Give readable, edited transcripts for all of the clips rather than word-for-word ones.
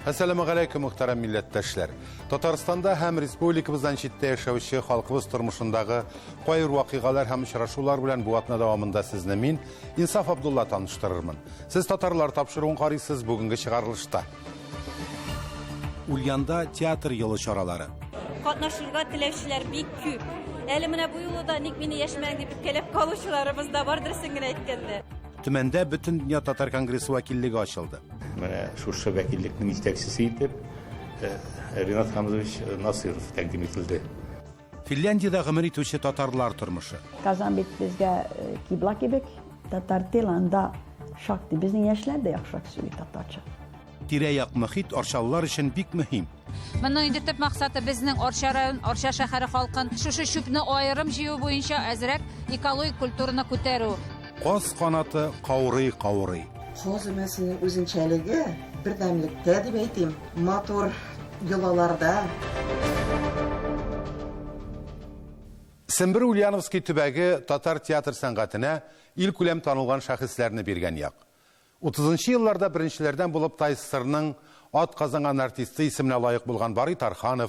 Assalamu alaikum muhtaram milletdaşlar. Tatarstanda hem respublikamızdan çitde yaşavışı halkımız turmuşundağı koyur vakigalar hem şıraşular bilen bu atna davamında sizni min İnsaf Abdullah tanıştırırmın. Siz Tatarlar tapşırığın qarısız bugünkü çıkarılışta. Ulyanda teatr yılı şaraları. Qatnaşırga tilevşiler bik küp. Elimine bu yolu da nikmini yaşmayan deyip kelep kalışılarımız da vardır singine etkende. Tümende bütün Dünya Tatar Kongresi vakilliği açıldı. Şu vekilliknin istekçisiydi. Rinat Hamzoviç Nasirov təqdim etildi. Finlandiyada ömür etuvchi Tatarlar turmuşu. Kazanbek bizge kibla kibek. Tatar tilanda şakti. Bizim yaşlar da yaxşak söylüyor Tatarça. Tireyak mühit Orşalılar için bik mühim. Bunun indi tüp maksatı bizning Orşa rayon, Orşa şəhəri xalqın şu şüpni ayırım jiyu boyunca azraq ekologik kulturni ko'taru. Qoz qanatı qavri. Qoz emasının özünçəligi birdəmlikdə deb aytayım. Motor yolalarda. Simbir Ulyanovskiy tübəgi Tatar teatr sənqatına ilk ulem tanılған şahıslarını bergen yak. 30-cı yıllarda birinçilerden bulup Taysır'nın at kazangan artisti isimine layık bulgan Bari Tarxanov,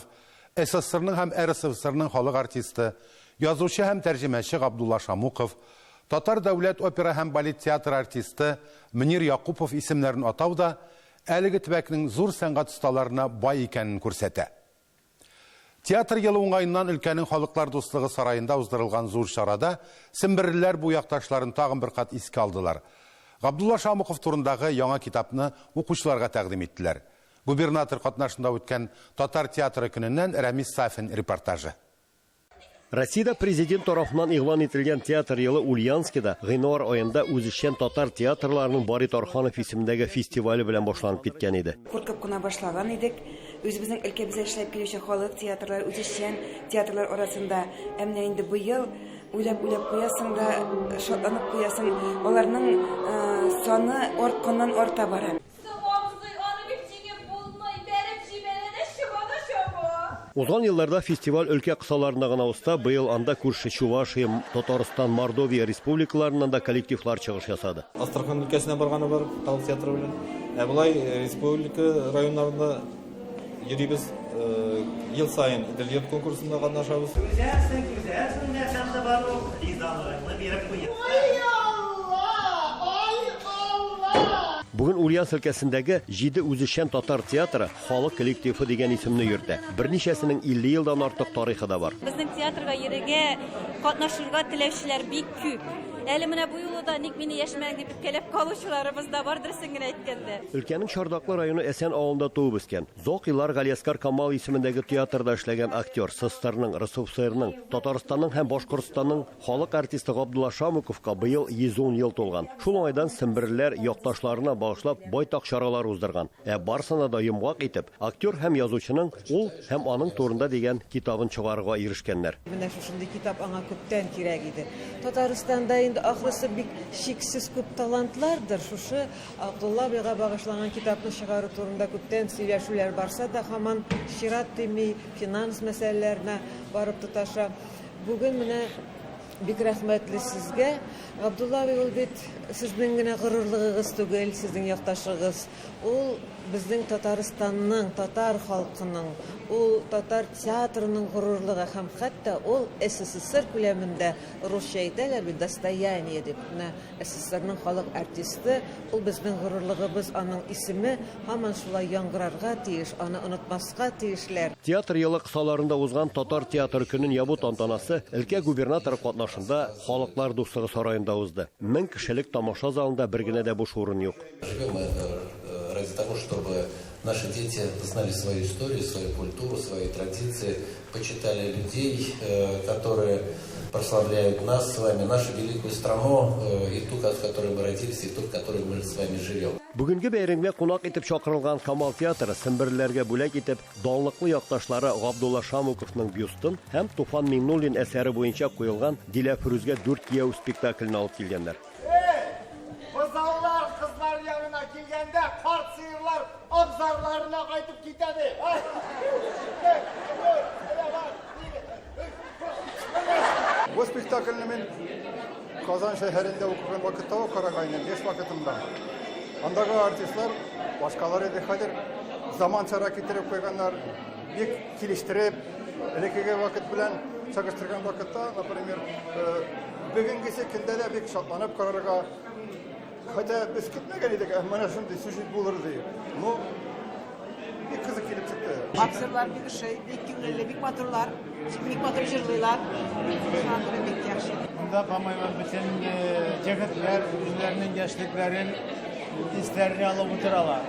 SSSR'nın hem RSFSR'nın halıq artisti, yazıcı hem tercümeçi Abdullah Şamukov, Tatar Devlet Opera hem Balet Teatr artisti Münir Yakupov isimlerini atav da əligi tübəkinin zor sənqat ustalarına bay ikenin kürsete. Teatr yılı oңайından ülkenin Halықlar Dostluğu Sarayında uzdırılgan zor şarada Simbirliler bu yaktaşların tağın bir kat iski aldılar. Abdullah Şamukov turundağı yana kitapını okuşlarga təqdim ettiler. Gubernator qatnaşında ötken Tatar teatrı gününden Ramiz Safin reportajı. Россияда президент tarafından ilan etilgan teatr yılı Ulyanskida G'inor oyunda o'zishchan Tatar teatrlarının Bari Tarxanov isimdagi festivali bilan boshlanib ketgan edi. Qo'rqib kuna boshlagan edik. O'zimizning ülkemizde ishlab keluvchi xalq teatrlar, o'zishchan teatrlar orasida emne endi bu yil uylab qo'yasan da shodlanib qo'yasan. Ularning soni ortqandan orta boradi. Uzun yıllarda festival ülke kısalarına gana olsa, bu yıl anda Kurşi, Çuvaşi, Tataristan, Mordoviya respublikalarından da kollektivlar çıkış yasadı. Astrakhan ülkesine bargana var, Halk Teatrı bilen. Bulay respublika rayonlarında yürüyüz, yıl sayın edebiyat konkursunda katnaşabız. Güzelsin, sen de var o izanlarını verip koyun. Bugün Ulyansk ülkesindeki 7 o'zishchan Tatar teatrı Halk kollektivi degan isimni yurdi. Bir nechasining 50 yildan ortiq tarixi da var. Bizning teatrga yeriga qatnaşırga tilevşiler bik küp. Elimine bu yolu da nikmini yaşmayan deyip kelep kalışılarımız da vardır singine etkende. Ülkenin Çardaqlı rayonu Esen ağında doğup ösken. Zoq yıllar Galyaskar Kamal isimindagi teatrda ishlagan aktyor SSSR'ning, RSFSR'ning, Tataristanning hem Boshqurtistonning xalq artisti Abdullah Shamukovga bu yıl 110 yıl to'lgan. Şul oydan Simbirliler yoqdoshlarına bağışlab boytaq şaralar uzdırgan. Barsına da yumg'oq etib, aktyor hem yazuvchining ul hem onun torunda degan kitabın çıgarıga erishganlar. Mana shunday kitap anga ko'pdan kerak edi. Tataristanda ahırısı bir şiksiz köp talantlardır. Şuşu Abdullah Bey'e bağışlanan kitabını çıkarı turunda köpten seviyşüler varsa da hemen şirat demi, finans meselelerine varıp tutaşa. Bugün mine bir rahmetli sizge. Abdullah Bey olbet sizin yine gururluğunuz tügel, sizin yaktaşığınız. O bizning Tataristanning, Tatar xalqining, o Tatar teatrining gururluğu ham hatta o SSSR ko'lamida Ruscha aytadilar, dostoyaniye deb. SSSRning xalq artisti, o bizning gururluğumuz, onun ismi hamon shulay yangırarga tiyish, onu unutmasga tiyishlar. Teatr yılı kısalarında uzgan Tatar teatr günün yabut tantanası ülke gubernator katnaşında Halықlar Dostluğu Sarayında uzdu. 1000 kişilik tamaşa zalında birgine de boş orun yok. Ради того, чтобы наши дети знали свою историю, свою культуру, свои традиции, почитали людей, которые прославляют нас с вами, нашу великую страну, и ту, в которой мы родились, и ту, в которой мы с вами живем. Bugünkü bayramga qo'noq etib chaqirılgan Kamal teatri Simbirlilarga bo'lak etib, donliqli yoqdoshlari Abdullah Shamukovning byustin ham Tufan Minnullin asari bo'yicha qo'yilgan Dila Firuzga 4 kiyov spektaklini olib kelganlar. Kızlar, kızlar yanına gelgende kart sıyırlar abzarlarına kaytıp gitedi. Bu spektaklini men Kazan şehrinde okuyan vakitte o Karagay'ın 5 vakitinde. Andaki artistler başkaları edekadir заманчара китереп койганнар, бик килештереп, элекеге вакыт белән чагыштырган вакытта, например, бүгенгесе көндә дә бик шатланып карарга, хотя без көтмәгән идек, менә шундый сюжет булыр ди. Ну, бик кызык килеп чыкты. Аксырлар бик шей, бик күңелле, бик матурлар, бик матур җырлыйлар. Шуңа бик яхшы. Бunda Памайван bütün ceketler, yüzlerinin gençliklerin hislerini alıp oturarlar.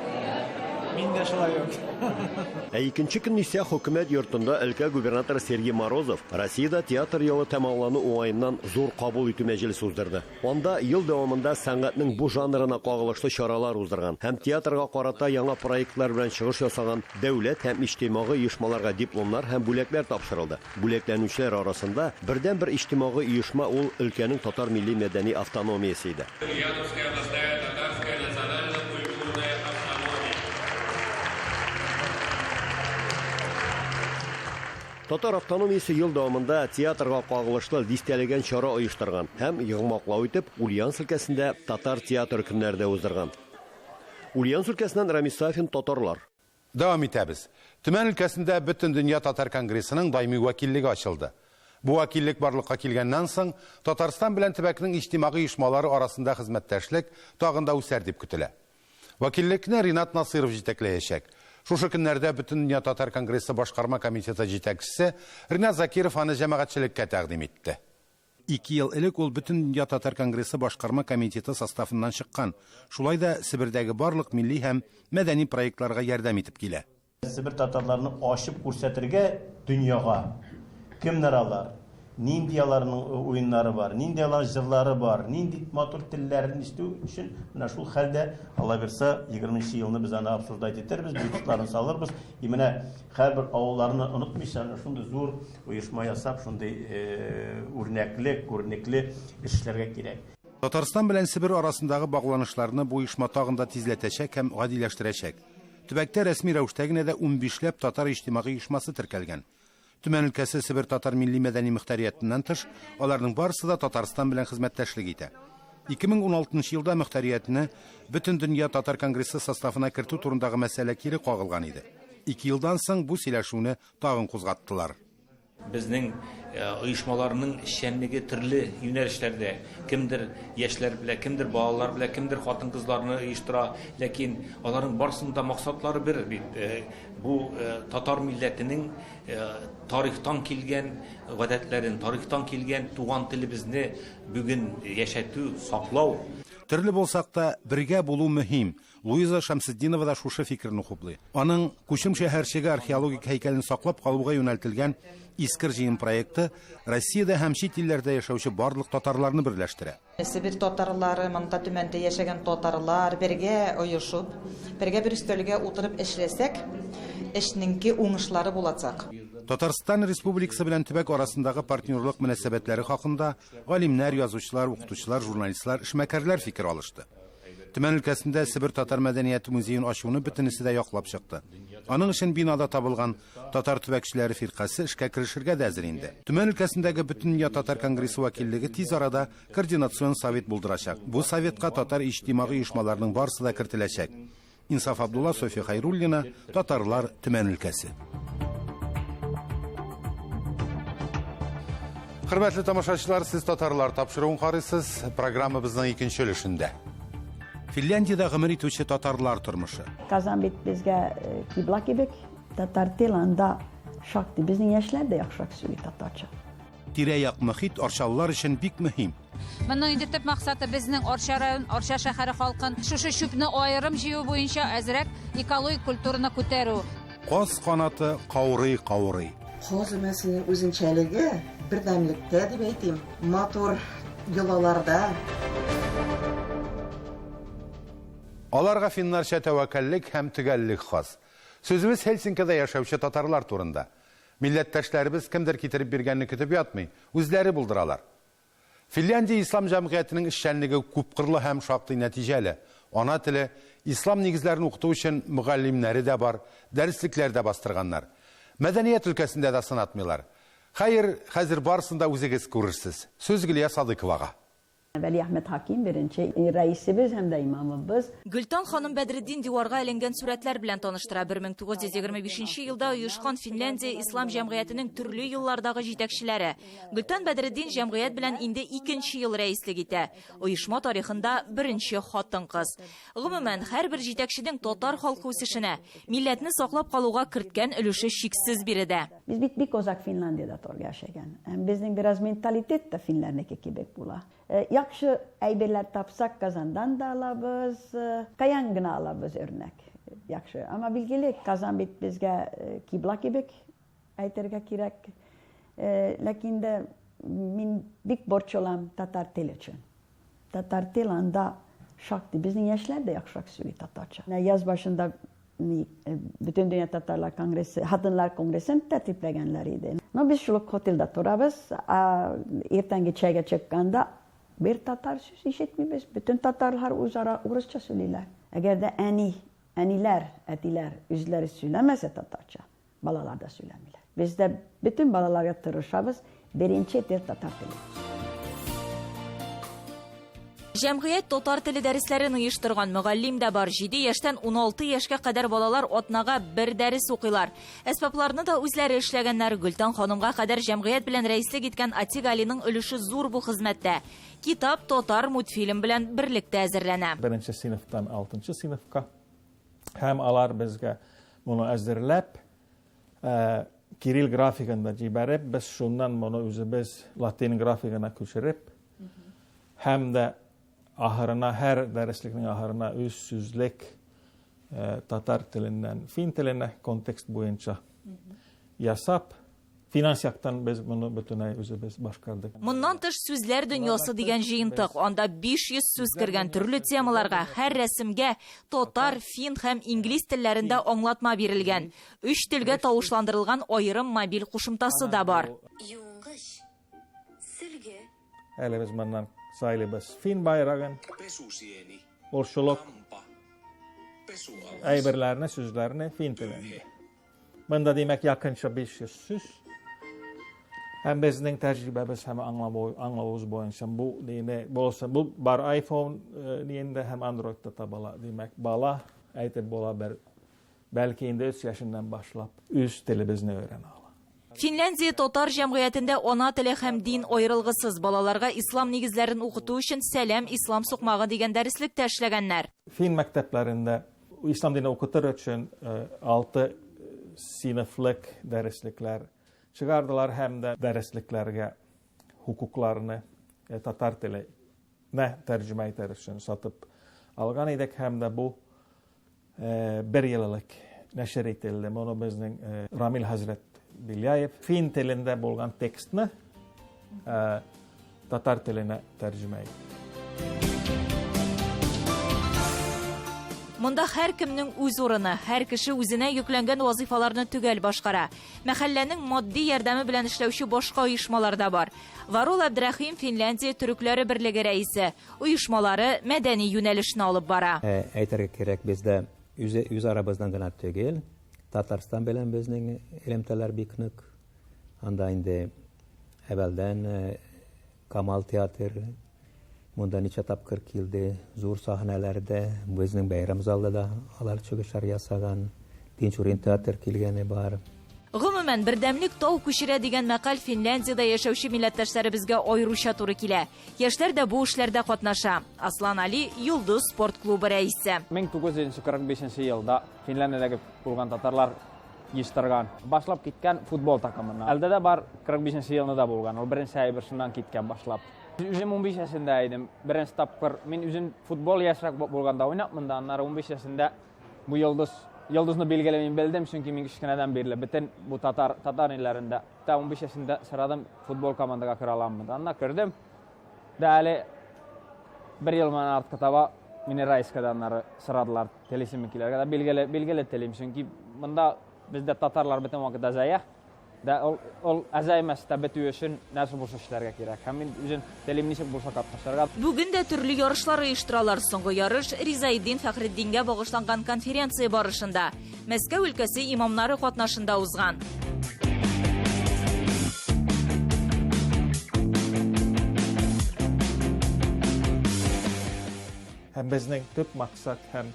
Миндә шулай юк. Икенче көн исә хөкүмәт йортында өлкә губернатор Сергей Морозов Россиядә театр елы тәмамлану уңаеннан зур кабул итү мәҗлесе уздырды. Анда ел дәвамында сәнгатьнең бу жанрына кагылышлы чаралар уздырган һәм театрга карата яңа проектлар белән чыгыш ясаган дәүләт һәм иҗтимагый оешмаларга дипломнар һәм бүләкләр тапшырылды. Бүләкләнүчеләр арасында бердән-бер иҗтимагый оешма ул өлкәнең татар милли мәдәни автономиясе иде. Татар автономиясе ел дәвамында театрга кагылышлы дистәләгән чара оештырган һәм йыгмаклау итеп Ульяновск өлкәсендә татар театр көннәрендә уздырган. Ульяновск өлкәсеннән Рамис Сафин, татарлар. Дәвам итәбез. Төмән өлкәсендә Бөтен дөнья татар конгрессының даими вәкиллеге ачылды. Бу вәкиллек барлыкка килгәннән соң Татарстан белән төбәкнең иҗтимагый оешмалары арасында хезмәттәшлек тагын да үсәр дип көтелә. Вәкиллекне Ринат Насыров җитәкләячәк. Шушы көннәрдә Бөтен дөнья татар конгрессы башкарма комитеты җитәкчесе Ринат Закиров аны җәмәгатьчелеккә тәкъдим итте. 2 ел элек ул Бөтен дөнья татар конгрессы башкарма комитеты составыннан чыккан. Шулай да Себердәге барлык милли һәм мәдәни проектларга ярдәм итеп килә. Себер татарларны ачып күрсәтергә дөньяга кемнәр алар, нинди аларның уеннары бар, нинди аларның җырлары бар, нинди матур телләрен ишетү өчен менә шул хәлдә Алла берсә 20-нчы елны biz аны абсурдайт итәрбез, бюджетларын салырбыз. И менә һәрбер авылларны онытмыйча шундый зур оешма ясап, шундый үрнәкле, күренекле эшләргә кирәк. Татарстан белән Себер арасындагы багланышларны бу оешма тагында тизләтәчәк һәм гадиләштерәчәк. Төбәктә рәсми рәвештә генә дә 15ләп татар иҗтимагый оешмасы теркәлгән. Төмән өлкәсе Себер татар милли мәдәни мөхтәриятеннән тыш, аларның барысы да Татарстан белән хезмәттәшлек итә. 2016 елда мөхтәриятне Бөтен дөнья татар конгрессы составына кертү турындагы мәсьәлә кире кагылган иде. 2 елдан соң бу сөйләшүне тагын кузгаттылар. Безнең оешмаларның эшчәнлеге төрле юнәлешләрдә, кемдер яшьләр белән, кемдер балалар белән, кемдер хатын-кызларны оештыра, ләкин аларның барсында максатлары бер бит. Бу татар милләтенең тарихтан килгән гадәтләрен, тарихтан килгән туган телебезне бүген яшәтү, саклау. Төрле булсак та бергә булу мөһим. Луиза Шамсетдинова да шушы фикерне хуплый. Аның Күчем шәһәрчеге археологик һәйкәлен саклап калуга юнәлтелгән Искер җыен проекты Россиядә һәм чит илләрдә яшәүче барлык татарларны берләштерә. Себер татарлары, монда төмәндә яшәгән татарлар бергә оешып, бергә бер өстәлгә утырып эшләсәк, эшнеңки уңышлары булачак. Татарстан Республикасы белән төбәк арасындагы партнерлык мөнәсәбәтләре хакында галимнәр, язучылар, укытучылар, журналистлар, эшмәкәрләр фикер алышты. Төмән өлкәсендә Себер татар мәдәнияте музеен ачуны бөтенесе дә яклап чыкты. Аның өчен бинада табылган татар төбәкчеләре фиркасы эшкә керешергә дә әзер инде. Төмән өлкәсендәге Бөтен дөнья татар конгрессы вәкиллеге тиз арада координацион совет булдырачак. Бу советка татар иҗтимагый оешмаларның барысы да кертеләчәк. Инсаф Абдулла, София Хайруллина, Татарлар, Төмән өлкәсе. Хөрмәтле тамашачылар, сез татарлар тапшыруын карыйсыз. Программабызның икенче өлешендә. Финляндиядә гомер итүче татарлар тормышы. Казан бит безгә кибла кебек, татар тел анда шактый. Безнең яшьләр дә яхшырак сөйли татарча. Тирә-як мөхит арчалылар өчен бик мөһим. Моның инде төп максаты безнең Арча район, Арча шәһәре халкын шушы чүпне аерым җыю буенча әзрәк экологик культураны күтәрү. Каз канаты каурый. Каз мәсәлән үзенчәлеге бердәмлектә дип әйтим. Матур йолаларда. Аларга финнарча тәвәккәллек һәм төгәллек хас. Сүзебез Хельсинкида яшәүче татарлар турында. Милләттәшләребез кемдер китереп биргәнне көтеп ятмый, үзләре булдыралар. Финляндия ислам җәмгыятенең эшчәнлеге күпкырлы һәм шактый нәтиҗәле. Ана теле, ислам нигезләрен укыту өчен мөгаллимнәре дә бар, дәреслекләр дә бастырганнар. Мәдәният өлкәсендә дә сынатмыйлар. Хәзер барсын да үзегез күрерсез. Сөз Гөлия Садыковага. Veli Ahmet Hakim birinci reisimiz hem de imamımız. Гөлтан ханым Бәдретдин диварга эленгән сүрәтләр белән таныштыра. 1925 елда оешкан Финляндия ислам җәмгыятенең төрле еллардагы җитәкчеләре. Гөлтан Бәдретдин җәмгыять белән инде 2нче ел рәислек итә. Оешма тарихында беренче хатын-кыз. Гомумән, һәрбер җитәкченең татар халкы үсешенә, милләтне саклап калуга керткән өлеше шиксез биредә. Biz bik ozak Finlandiyada torgaşagan. Bizning biraz mentalitet de Finlarniki kibek bula. Yaxşı ayberler tapsak Kazandan da alabız, Kayan gına alabız örnek. Yaxşı. Ama bilgili Kazan bit bizge kibla kibek ayterga kirek. Lakin de min bik borç olan Tatar tel için. Tatar tel anda şaktı. Bizning yaşlar da yakşak söylüyor Tatarça. Yaz başında bütün Dünya Tatarlar Kongresi, Hadınlar Kongresi'ni tertiplegenleriydi. No biz şuluk otelde turabız, ertengi çayga çıkkanda bir Tatar söz işitmiyoruz. Bütün Tatarlar uzara Rusça söylerler. Eğer de etiler, üzleri söylemezse Tatarça, balalar da söylemiyorlar. Biz de bütün balalara tırışabız, birinci dil Tatar dili. Җәмгыять татар теле дәресләрен оештырган мөгаллим дә бар. 7 яшьтән 16 яшькә кадәр балалар атнага бер дәрес укыйлар. Әсбапларны да үзләре эшләгәннәр. Гөлтан ханымга кадәр җәмгыять белән рәислек иткән Атик Алиның өлеше зур бу хезмәттә. Китап татар мультфильм белән берлектә әзерләнә. 1-нче сыйныфтан 6-нчы сыйныфка һәм алар безгә моны әзерләп, Кирилл графигында җибәреп, без шуннан моны үзебез латин графигына күчереп, һәм дә ahırına, her dersliknin ahırına 300'lik Tatar tilinden Fin tiline kontekst boyunca yasap, finansiyaktan biz bunu bütünay özümüz başkardık. Моннан тыш сүзләр дөньясы дигән җыентык. Анда 500 сүз кергән төрле темаларга, һәр рәсемгә татар, фин һәм инглиз телләрендә аңлатма бирелгән. 3 телгә тавышландырылган аерым мобиль кушымтасы да бар. Юңгыш, сөлге. Әле без моннан saylibas Fin bayrağın, orşuluk, ayberlerini, sözlerini Fin tilinde. Bunda demek yakınca 500 söz. Hem bizning tecrübemiz hem anlamamız boyunca bu dine bolsa bu bar iPhone diyende hem Android'da tabala demek bala aytib bola belki indi 3 yaşından başlap üz tilimizni öğrenə. Финляндия татар җәмгыятендә ана теле һәм дин аерылгысыз балаларга ислам нигезләрен укыту өчен Сәлам ислам сукмагы дигән дәреслектә эшләгәннәр. Fin мәктәпләрендә ислам дине укытыр өчен 6 сыйныфлык дәреслекләр чыгардылар һәм дә дәреслекләргә хукукларны татар теленә тәрҗемә итәр өчен сатып алган идек һәм дә бу 1 еллык нәшер ителде. Моны безнең Рамил хәзрәт Bilyayev Fin tilində bolğan tekstni Tatar tilinə tərcümə etdi. Монда һәр кемнең үз урыны, һәр кеше үзенә йөкләнгән вазифаларны төгәл башкара. Мәхәлләнең матди ярдәме белән эшләүче башка оешмалар да бар. Варул Абдрахим Финляндия төрекләре берлеге рәисе. Оешмалары мәдәни юнәлешне алып бара. Әйтергә кирәк, бездә үз арабыздан гына түгел, Tatarstan белән безнең элемтәләр бик нык. Анда инде әвәлдән Камал театры, монда ничә тапкыр килде, зур сахнәләрдә, безнең бәйрәм залында алар чыгышлар ясаган, Пинчурин театр килгәне бар. Гомумән, бердәмлек тау күчерә дигән мәкаль Финляндиядә яшәүче милләттәшләребезгә аеруча туры килә. Яшьләр дә бу эшләрдә катнаша. Аслан Али, Йолдыз спорт клубы рәисе. 1945 елда Финляндиядәге булган татарлар җыштырган, башлап киткән футбол такымына. Әлдә дә бар 45 елда да булган. Ул беренче айбыршыннан киткән башлап. Үзем 15 яшендә идем. Беренче тапкыр мин үзем футбол яшьрәк булганда уйнапмын да, аннары 15 яшендә бу Йолдызны билгеләмәен белдем, чөнки мин кичкенәдән бирле бөтен бу татар илләрендә 15 яшендә sıraдан футбол командага кера аламмын. Аннан кердем. Дә әле 1 ел менән артка таба мине райскаданнары sıradылар телесемикиләргә дә билгеле телим, чөнки монда бездә татарлар бөтен вакыт азая. Да ул азаймас та бетү өчен нәрсә булса эшләргә кирәк. Һәм мин үзем телим ничек булса катнашырга. Бүген дә төрле ярышлар оештыралар. Соңгы ярыш Ризаиддин Фәхретдингә багышланган конференция барышында Мәскәү өлкәсе имамнары катнашында узган. Һәм безнең төп максат һәм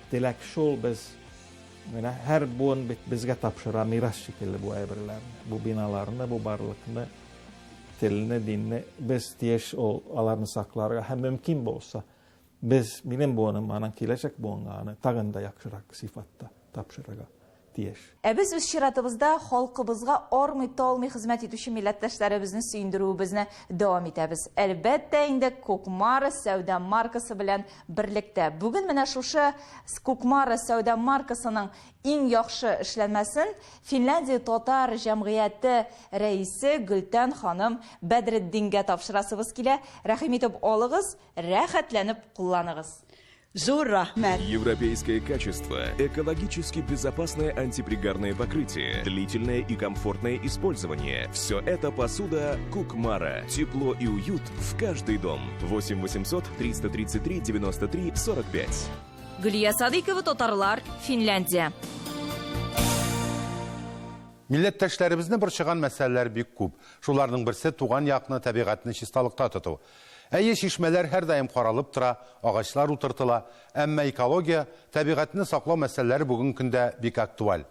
теләк шул, без менә һәр буын бит безгә тапшыра мирас шикелле бу әйберләрне, бу биналарны, бу барлыкны, телне, динне без тиеш аларны сакларга һәм мөмкин булса, biz минем буыным анан киләчәк буынга аны тагын да яхшырак сыйфатта тапшырырга тиеш. Без үз чиратыбызда халкыбызга армый-талмый хезмәт итүче милләттәшләребезне сөендерүебезне дәвам итәбез. Әлбәттә, инде Кукмара сәүдә маркасы белән берлектә. Бүген менә шушы Кукмара сәүдә маркасының иң яхшы эшләнмәсен Финляндия татар җәмгыяте рәисе Гөлтән ханым Бәдретдингә тапшырасыбыз килә. Рәхим итеп алыгыз, рәхәтләнеп кулланыгыз. Европейское качество, экологически безопасное антипригарное покрытие, длительное и комфортное использование. Все это посуда Кукмара. Тепло и уют в каждый дом. 8 800 333 93 45. Гөлия Садыкова, татарлар, Финляндия. Милләттәшләребезне борчыган мәсьәләләр бик күп. Шуларның берсе туган якны, табигатьне чисталыкта тоту. Әйе, шишмәләр һәр даим каралып тора, агачлар утыртыла, әмма экология, табигатьне саклау мәсьәләләре бүген көндә бик актуаль.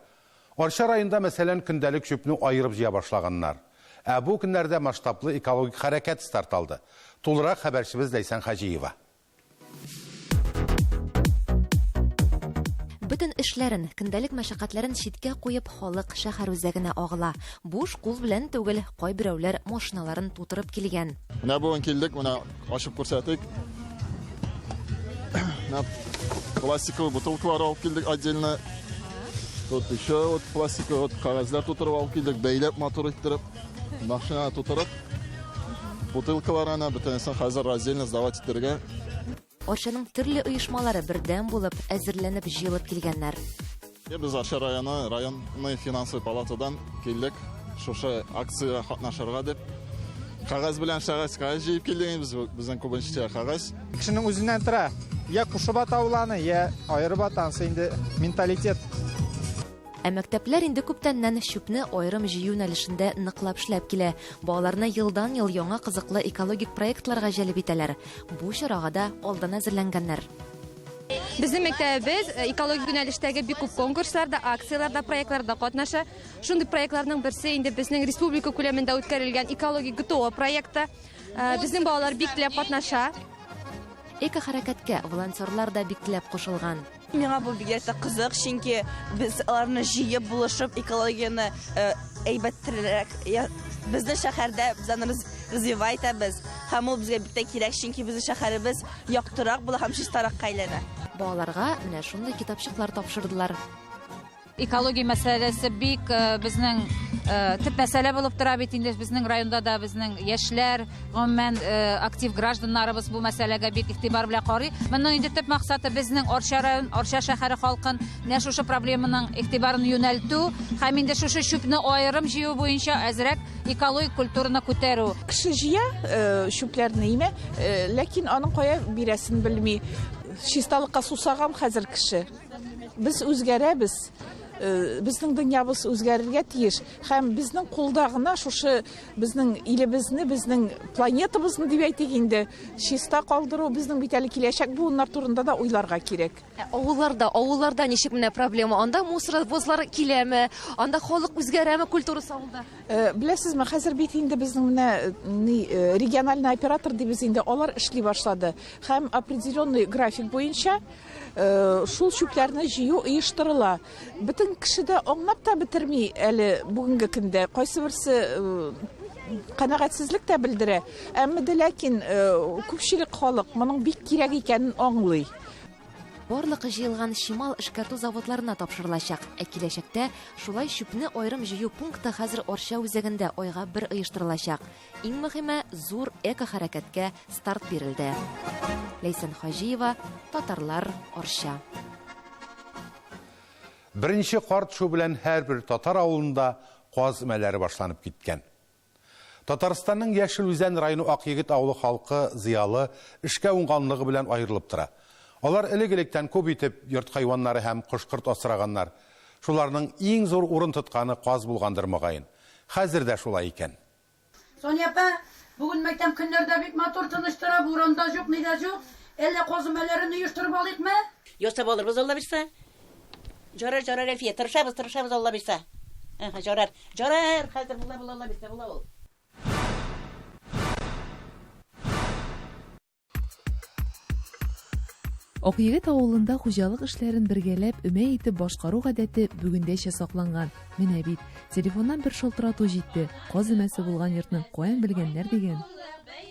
Арча районында мәсәлән көндәлек чүпне айырып җыя башлаганнар. Бу көннәрдә масштаблы экологик хәрәкәт старт алды. Тулырак хәбәрчебез Ләйсән Хаҗиева. Бүтән эшләрен, көндәлек мәшәкатьләрен читкә куеп, халык шәһәр үзәгенә агыла. Буш кул белән түгел, кай берәүләр машиналарын тутырып килгән. Менә бүген килдек, менә ачып күрсәтик. Пластиковый бутылкалар алып килдек отдельно. Тут еще вот пластиковый кагазлар тутырып алып килдек, бәйләп мотор иттереп, машина тутырып. Бутылкаларны бөтенесен хәзер раздельно сдавать итәргә. Арчаның төрле оешмалары бердәм булып, әзерләнеп җыелып килгәннәр. Без Арча районный финансовый палатадан килдек, шушы акция катнашырга дип. Кагаз белән шагаз җыеп килдек, безнең күбенчә кагаз. Кешенең үзеннән тора. Я кушып атауланы, я айырып атансы инде менталитет. Мәктәпләр инде күптәннән чүпне аерым җыю юнәлешендә ныклап эшләп килә. Балаларны елдан-ел яңа кызыклы экологик проектларга җәлеп итәләр. Бу чарага да алдан әзерләнгәннәр. Безнең мәктәбебез экологик юнәлештәге бик күп конкурсларда, акцияларда, проектларда катнаша. Шундый проектларның берсе инде безнең республика күләмендә үткәрелгән экологик ГТО проекты. Безнең балалар бик теләп катнаша. Эко-хәрәкәткә волонтерлар да бик теләп кушылган. Миңа бу бик кызык, чөнки без аларны җыеп булышып экологияны әйбәттерәк безнең шәһәрдә безне развивать итәбез. Һәм ул безгә бик тә кирәк, чөнки безнең шәһәребез яктырак була һәм чистарак әйләнә. Балаларга менә шундый китапчыклар тапшырдылар. Экология мәсьәләсе бик безнең төп мәсьәлә булып тора бит инде безнең районда да безнең яшьләр, гомумән актив гражданнарыбыз бу мәсьәләгә бик игътибар белән карый. Моның инде төп максаты безнең Арча район, Арча шәһәре халкын менә шушы проблеманың игътибарын юнәлтү һәм инде шушы чүпне аерым җыю буенча әзрәк экологик культураны күтәрү. Кеше җыя чүпләрне име, ләкин аның кая бирәсен белми. Чисталыкка сусаган хәзер кеше. Без үзгәрәбез. Безнең дөньябыз үзгәрергә тиеш. Һәм безнең кулда гына шушы безнең илебезне, безнең планетабызны дип әйтик инде, чиста калдыру безнең бит әле киләчәк буыннар турында да уйларга кирәк. Авылларда ничек менә проблема? Анда мусоровозлар киләме? Анда халык үзгәрәме культурасы авылда? Беләсезме, хәзер бит инде безнең менә региональный оператор дибез инде, алар эшли башлады. Һәм определенный график буенча шул чүпләрне җыю оештырыла. Бөтен кеше дә аңлап та бетерми әле бүгенге көндә. Кайсы берсе канәгатьсезлек тә белдерә. Әмма ләкин күпчелек халык моның бик кирәк икәнен аңлый. Барлыгы җыелган шимал эшкәртү заводларына тапшырылачак. Киләчәктә шулай чүпне аерым җыю пункты хәзер Арча үзәгендә айга бер оештырылачак. Иң мөһиме, зур эко-хәрәкәткә старт бирелде. Ләйсән Хаҗиева, татарлар, Арча. Беренче карт шу белән һәрбер татар авылында каз мәләре башланып киткән. Татарстанның Яшел Үзән районы Акъегет авылы халкы зыялы, эшкә уңганлыгы белән аерылып тора. Алар элек-электән күп итеп йорт хайваннары һәм кош-корт асраганнар. Шуларның иң зур урын тотканы каз булгандыр мөгаен. Хәзер дә шулай икән. Соня апа, бүген мәктәп көннәрдә бик матур тыныч тора, буранда юк, ни дә юк. Әллә козымәләрен оештырып алыйкмы? Yo'sa bo'lurmiz Alloh bilsa. Jorar Elfiye, tirishamiz Alloh bilsa. Jorar, hozir bular Alloh bilsa, bular ol. Акъегет авылында хуҗалык эшләрен бергәләп өмә итеп башкару гадәте бүгендәчә сакланган. Менә бит, телефоннан бер шалтырату җитте. Каз өмәсе булган йортны каян белгәннәр дигән.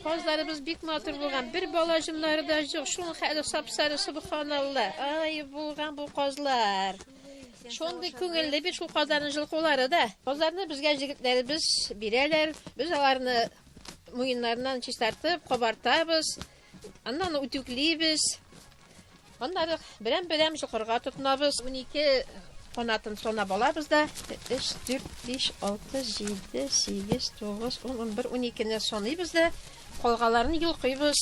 Казларыбыз бик матур булган. Бер балаҗымнары да юк. Шуның хәле сапсары субханалла. Ай, булган бу казлар. Шундый күңелле бит шул казларның җылкулары да. Казларны безгә җегетләребез бирәләр. Без аларны муеннарыннан чистартып, кабартабыз. Аннан үтүклибез. Onları берәм җылкырга тотынабыз. 12 канатын сона балабыз да. 3, 4, 5, 6, 7, 8, 9, 10, 11, 12-не саныйбыз да. Калганларын йылкыйбыз.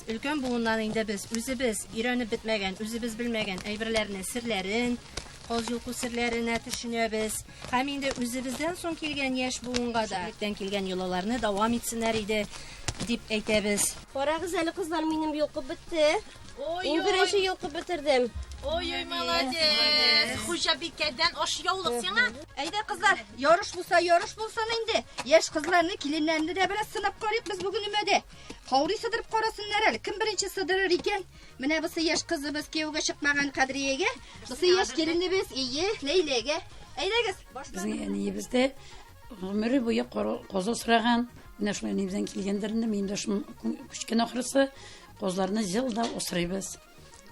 Өлкән буыннан инде без үзебез өйрәнеп бетмәгән, үзебез белмәгән әйберләрне, серләрен, каз юлку серләренә төшенәбез. Һәм инде үзебездән соң килгән яшь буынга да килгән юлларны дәвам итсеннәр иде дип әйтәбез. Карагыз әле кызлар, минем йолкып бетте. 11-нче йолкып бетердем. Ой, молодец. Хуҗа бикәдән аш яулык сиңа. Әйдә кызлар, ярыш булсын инде. Яшь кызларны, киленнәрне дә бераз сынап карыйк без бүген өмәдә. Каурый сыдырып карасыннар әле. Кем беренче сыдырыр икән? Менә бусы яшь кызыбыз кияүгә чыкмаган Кадриягә, бусы яшь киленебез Ләйләгә. Әйдәгез, Безгә әниебездә гомере буе каз асраган. Менә шулай әниебездән килгәндерне, мин дә шуның күчкән ахрысы козларны җылда асрыйбыз.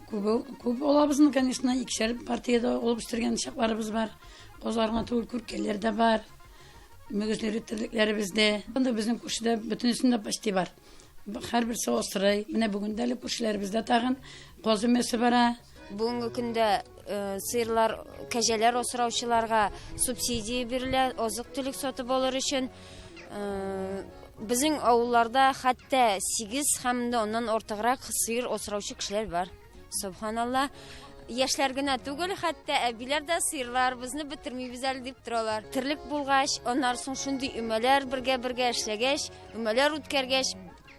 Күп алабызны, конечно, икешәр партияда алып үстергән чакларыбыз бар. Козларга түгел күркәләр дә бар. Мөгезләре терлекләребез дә. Анда безнең күршедә бөтенесендә почти бар. Һәрберсе асрый. Менә бүген дә күршеләребездә тагын каз өмәсе бара. Бүгенге көндә сыерлар, кәҗәләр асраучыларга субсидия бирелә, азык-төлек сатып алыр өчен. Безнең авылларда хәтта 8 һәм дә оннан артыграк сыер асраучы кешеләр бар. Субханалла. Яшьләр генә түгел, хәтта әбиләр дә сыерлар безне бетермибез әле дип торалар. Тирлек булгач, аннан соң шундый өмәләр бергә эшләгәч, өмәләр үткәргәч,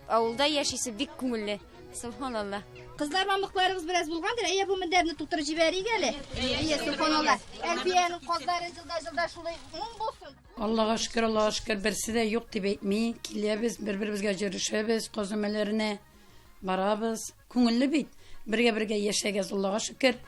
авылда яшисе бик күңелле. Субханалла. Кызлар, мамлыкларыбыз бераз булгандыр. Әйе, бу мендәрне тутырып җибәрик әле. Әйе, субханалла. Әлфиянең кызлары җылда шулай моң булсын. Аллаһка шөкер, берсе дә юк дип әйтми. Киләбез, бер-беребезгә җөришәбез, каз өмәләренә барабыз. Күңелле бит. Бергә яшәгәз, Аллаһка шөкер.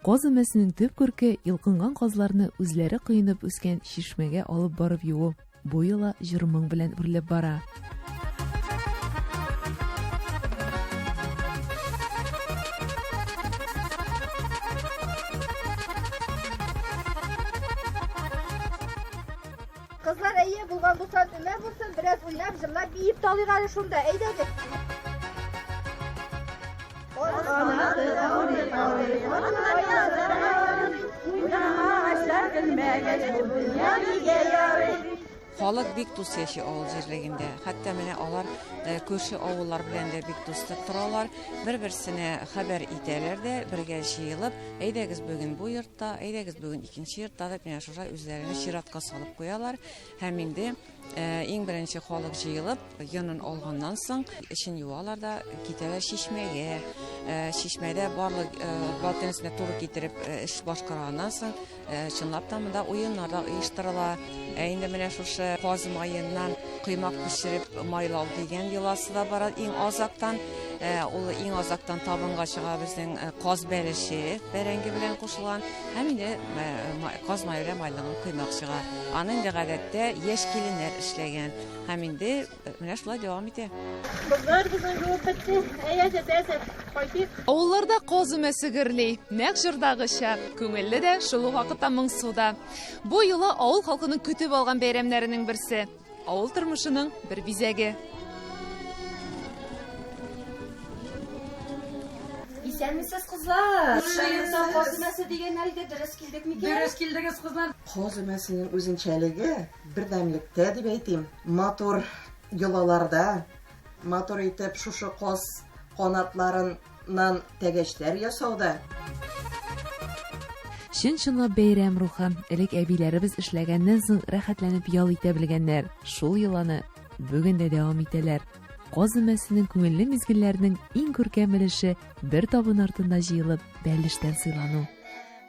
Каз өмәсенең төп күрке йылкынган казларны үзләре кыйнып үскән чишмәгә алып барып юу. Бу юла җырмың белән үрләп бара. Кызлар, әйе, булган булса, өмә булсын, бераз уйнап, җырлап, биеп талыйк әле шунда. Әйдәгез. Халык бик дус яши авыл җирлегендә. Хәтта менә алар күрше авыллар белән дә бик дустык торалар. Бер-берсенә хәбәр итәләр дә, бергә җыелып, әйдәгез бүген бу йортта, әйдәгез бүген икенче йортта дип, менә шуша үзләренә чиратка салып куялар. Һәм инде иң беренче халык җыелып, янын алганнан соң эшен юалар да китәләр чишмәгә. Чишмәдә барлык балтенесенә туры китереп эш башкарганнан соң чынлап та монда уеннар да оештырыла. Инде менә шушы каз майыннан кыймак пешереп майлау дигән йоласы да бара иң азактан. Ул иң азактан табынга чыга безнең каз бәлеше, бәрәңге белән кушылган. Һәм инде каз майы белән майланган кыймак чыга. Аны инде гадәттә яшь киленнәр эшләгән. Һәм инде менә шулай дәвам итә. Кызлар, безнең юл бетте. Әйе, кайтыйк. Авылларда каз өмәсе гөрли, нәкъ җырдагыча, күңелле дә шул ук вакытта моңсуда. Бу юлы авыл халкының көтеп алган бәйрәмнәренең берсе. Авыл тормышының бер бизәге. Исәнмесез кызлар. Шаяртан каз өмәсе дигәннәр иде, дөрес килдек микән? Дөрес килдегез, кызлар. Каз өмәсенең үзенчәлеге бердәмлектә дип әйтим. Матур йолаларда, матур итеп шушы каз канатларыннан тәгәчләр ясауда. Чын-чынлап бәйрәм рухы, элек әбиләребез эшләгәннән соң рәхәтләнеп ял итә белгәннәр. Шул йоланы бүген дә дәвам итәләр. Каз өмәсенең күңелле мизгелләренең иң күркәм өлеше бер табын артында җыелып бәлештән сыйлану.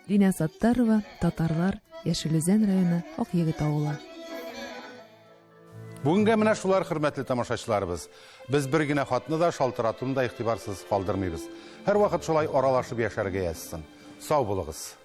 Лина Саттарова, Татарлар, Яшелүзән районы, Акъегет авылы. Бүгенге менә шулар, хөрмәтле тамашачыларыбыз. Без бер генә хатны да шалтыратуны да игътибарсыз калдырмыйбыз. Һәр вакыт шулай аралашып яшәргә язсын. Сау булыгыз.